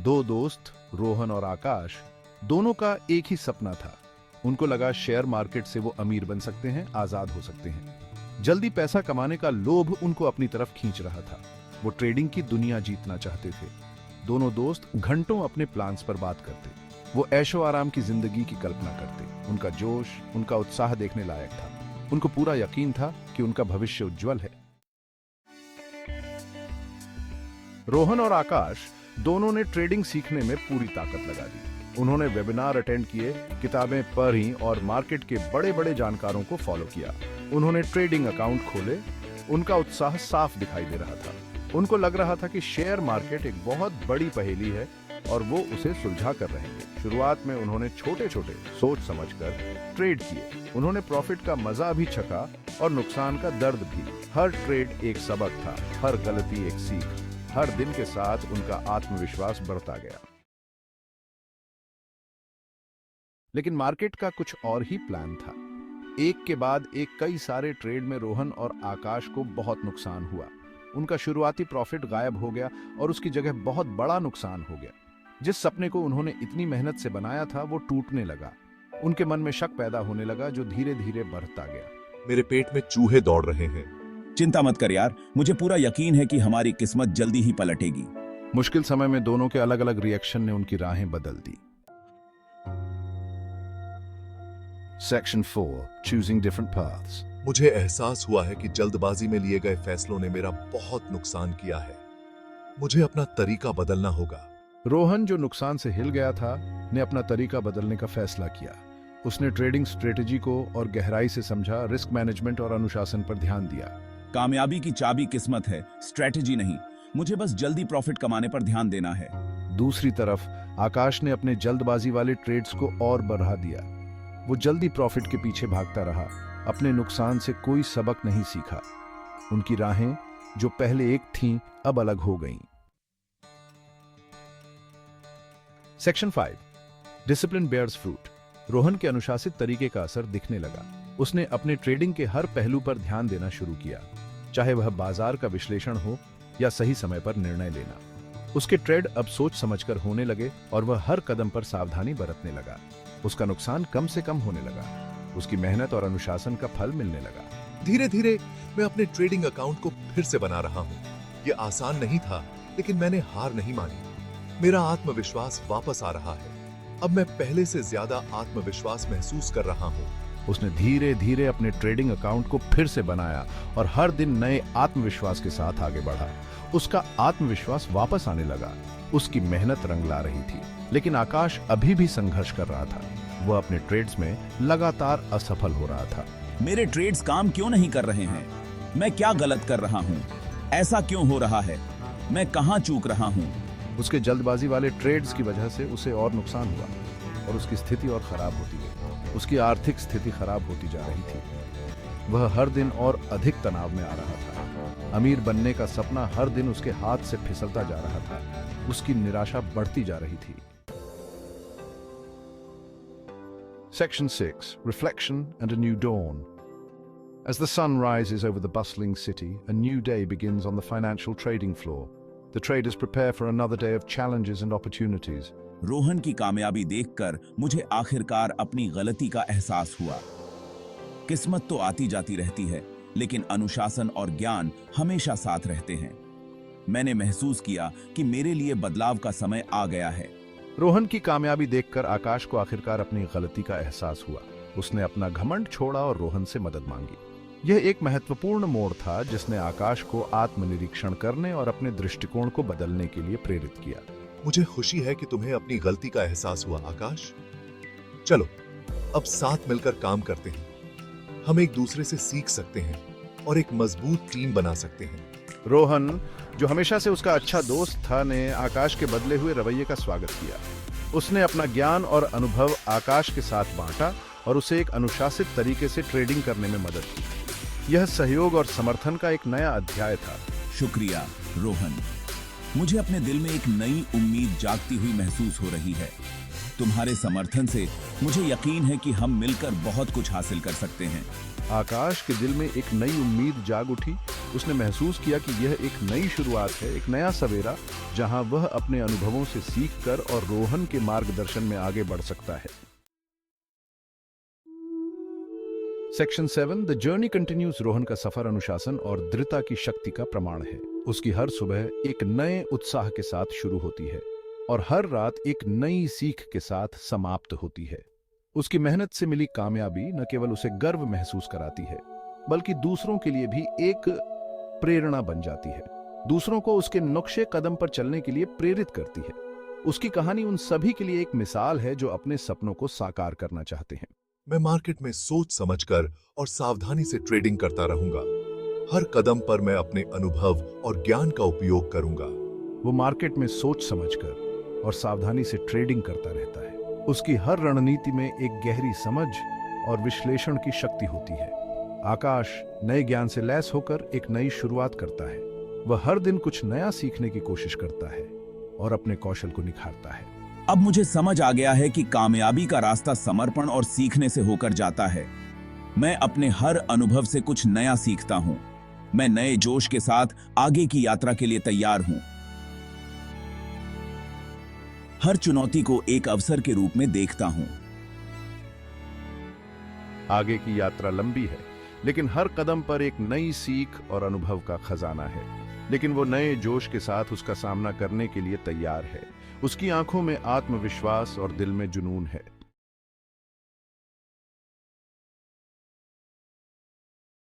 दो दोस्त रोहन और आकाश, दोनों का एक ही सपना था। उनको लगा शेयर मार्केट से वो अमीर बन सकते हैं, आजाद हो सकते हैं। जल्दी पैसा कमाने का लोभ उनको अपनी तरफ खींच रहा था। वो ट्रेडिंग की दुनिया जीतना चाहते थे। दोनों दोस्त घंटों अपने प्लान्स पर बात करते। वो ऐशो आराम की जिंदगी की कल्पना करते। उनका जोश, उनका उत्साह देखने लायक था। उनको पूरा यकीन था कि उनका भविष्य उज्जवल है। रोहन और आकाश दोनों ने ट्रेडिंग सीखने में पूरी ताकत लगा दी। उन्होंने वेबिनार अटेंड किए, किताबें पढ़ी और मार्केट के बड़े बड़े जानकारों को फॉलो किया। उन्होंने ट्रेडिंग अकाउंट खोले। उनका उत्साह साफ दिखाई दे रहा था। उनको लग रहा था कि शेयर मार्केट एक बहुत बड़ी पहेली है और वो उसे सुलझा कर रहेंगे। शुरुआत में उन्होंने छोटे छोटे सोच समझकर ट्रेड किए। उन्होंने प्रॉफिट का मजा भी चखा और नुकसान का दर्द भी। हर ट्रेड एक सबक था, हर गलती एक सीख। हर दिन के साथ उनका आत्मविश्वास बढ़ता गया। लेकिन मार्केट का कुछ और ही प्लान था। एक के बाद एक कई सारे ट्रेड में रोहन और आकाश को बहुत नुकसान हुआ। उनका शुरुआती प्रॉफिट गायब हो गया और उसकी जगह बहुत बड़ा नुकसान हो गया। जिस सपने को उन्होंने इतनी मेहनत से बनाया था वो टूटने लगा। उनके मन में शक पैदा होने लगा जो धीरे धीरे बढ़ता गया। मेरे पेट में चूहे दौड़ रहे हैं। चिंता मत कर यार, मुझे पूरा यकीन है कि हमारी किस्मत जल्दी ही पलटेगी। मुश्किल समय में दोनों के अलग अलग रिएक्शन ने उनकी राहें बदल दी। Section 4. Choosing different paths. मुझे एहसास हुआ है कि जल्दबाजी में लिए गए फैसलों ने मेरा बहुत नुकसान किया है। मुझे अपना तरीका बदलना होगा। रोहन, जो नुकसान से हिल गया था, ने अपना तरीका बदलने का फैसला किया। उसने ट्रेडिंग स्ट्रेटेजी को और गहराई से समझा, रिस्क मैनेजमेंट और अनुशासन पर ध्यान दिया। कामयाबी की चाबी किस्मत है, स्ट्रेटेजी नहीं। मुझे बस जल्दी प्रॉफिट कमाने पर ध्यान देना है। दूसरी तरफ आकाश ने अपने जल्दबाजी वाले ट्रेड्स को और बढ़ा दिया। वो जल्दी प्रॉफिट के पीछे भागता रहा, अपने नुकसान से कोई सबक नहीं सीखा। उनकी राहें जो पहले एक थीं, अब अलग हो गईं। Section 5. Discipline bears fruit. Rohan के अनुशासित तरीके का असर दिखने लगा। उसने अपने ट्रेडिंग के हर पहलू पर ध्यान देना शुरू किया, चाहे वह बाजार का विश्लेषण हो या सही समय पर निर्णय लेना। उसके ट्रेड अब सोच समझकर होने लगे और वह हर कदम पर सावधानी बरतने लगा। उसका नुकसान कम से कम होने लगा। उसकी मेहनत और अनुशासन का फल मिलने लगा। धीरे धीरे मैं अपने ट्रेडिंग अकाउंट को फिर से बना रहा हूँ। ये आसान नहीं था, लेकिन मैंने हार नहीं मानी। मेरा आत्मविश्वास वापस आ रहा है। अब मैं पहले से ज्यादा आत्मविश्वास महसूस कर रहा हूँ। उसने धीरे धीरे अपने ट्रेडिंग अकाउंट को फिर से बनाया और हर दिन नए आत्मविश्वास के साथ आगे बढ़ा। उसका आत्मविश्वास वापस आने लगा। उसकी मेहनत रंग ला रही थी। लेकिन आकाश अभी भी संघर्ष कर रहा था। वह अपने ट्रेड्स में लगातार असफल हो रहा था। मेरे ट्रेड्स काम क्यों नहीं कर रहे हैं? मैं क्या गलत कर रहा हूँ? ऐसा क्यों हो रहा है? मैं कहाँ चूक रहा हूँ? उसके जल्दबाजी वाले ट्रेड्स की वजह से उसे और नुकसान हुआ और उसकी स्थिति और खराब होती गई। उसकी आर्थिक स्थिति खराब होती जा रही थी। वह हर दिन और अधिक तनाव में आ रहा था। अमीर बनने का सपना हर दिन उसके हाथ से फिसलता जा रहा था। उसकी निराशा बढ़ती जा रही थी। Section 6. Reflection and a new dawn. As the sun rises over the bustling city, a new day begins on the financial trading floor. The traders prepare for another day of challenges and opportunities. Rohan की कामयाबी देखकर मुझे आखिरकार अपनी गलती का एहसास हुआ। किस्मत तो आती जाती रहती है, लेकिन अनुशासन और ज्ञान हमेशा साथ रहते हैं। मैंने महसूस किया कि मेरे लिए बदलाव का समय आ गया है। रोहन की कामयाबी देखकर आकाश को आखिरकार अपनी गलती का एहसास हुआ। उसने अपना घमंड छोड़ा और रोहन से मदद मांगी। यह एक महत्वपूर्ण मोड़ था जिसने आकाश को आत्मनिरीक्षण करने और अपने दृष्टिकोण को बदलने के लिए प्रेरित किया। मुझे खुशी है कि तुम्हें अपनी गलती का एहसास हुआ, आकाश। चलो अब साथ मिलकर काम करते हैं। हम एक दूसरे से सीख सकते हैं और एक मजबूत टीम बना सकते हैं। रोहन, जो हमेशा से उसका अच्छा दोस्त था, ने आकाश के बदले हुए रवैये का स्वागत किया। उसने अपना ज्ञान और अनुभव आकाश के साथ बांटा और उसे एक अनुशासित तरीके से ट्रेडिंग करने में मदद की। यह सहयोग और समर्थन का एक नया अध्याय था। शुक्रिया रोहन। मुझे अपने दिल में एक नई उम्मीद जागती हुई महसूस हो रही है। तुम्हारे समर्थन से मुझे यकीन है कि हम मिलकर बहुत कुछ हासिल कर सकते हैं। आकाश के दिल में एक नई उम्मीद जाग उठी। उसने महसूस किया कि यह एक नई शुरुआत है, एक नया सवेरा, जहां वह अपने अनुभवों से सीखकर और रोहन के मार्गदर्शन में आगे बढ़ सकता है। Section 7 the journey continues. Rohan का सफर अनुशासन और दृढ़ता की शक्ति का प्रमाण है। उसकी हर सुबह एक नए उत्साह के साथ शुरू होती है और हर रात एक नई सीख के साथ समाप्त होती है। उसकी मेहनत से मिली कामयाबी न केवल उसे गर्व महसूस कराती है, बल्कि दूसरों के लिए भी एक प्रेरणा बन जाती है। दूसरों को उसके नक्शे कदम पर चलने के लिए प्रेरित करती है। उसकी कहानी उन सभी के लिए एक मिसाल है जो अपने सपनों को साकार करना चाहते हैं। मैं मार्केट में सोच समझकर और सावधानी से ट्रेडिंग करता रहूंगा। हर कदम पर मैं अपने अनुभव और ज्ञान का उपयोग करूंगा। वो मार्केट में सोच समझकर और सावधानी से ट्रेडिंग करता रहता है। उसकी हर रणनीति में एक गहरी समझ और विश्लेषण की शक्ति होती है। आकाश नए ज्ञान से लैस होकर एक नई शुरुआत करता है। वह हर दिन कुछ नया सीखने की कोशिश करता है और अपने कौशल को निखारता है। अब मुझे समझ आ गया है कि कामयाबी का रास्ता समर्पण और सीखने से होकर जाता है। मैं अपने हर अनुभव से कुछ नया सीखता हूं। मैं नए जोश के साथ आगे की यात्रा के लिए तैयार हूं। हर चुनौती को एक अवसर के रूप में देखता हूं। आगे की यात्रा लंबी है, लेकिन हर कदम पर एक नई सीख और अनुभव का खजाना है। लेकिन वो नए जोश के साथ उसका सामना करने के लिए तैयार है। उसकी आंखों में आत्मविश्वास और दिल में जुनून है।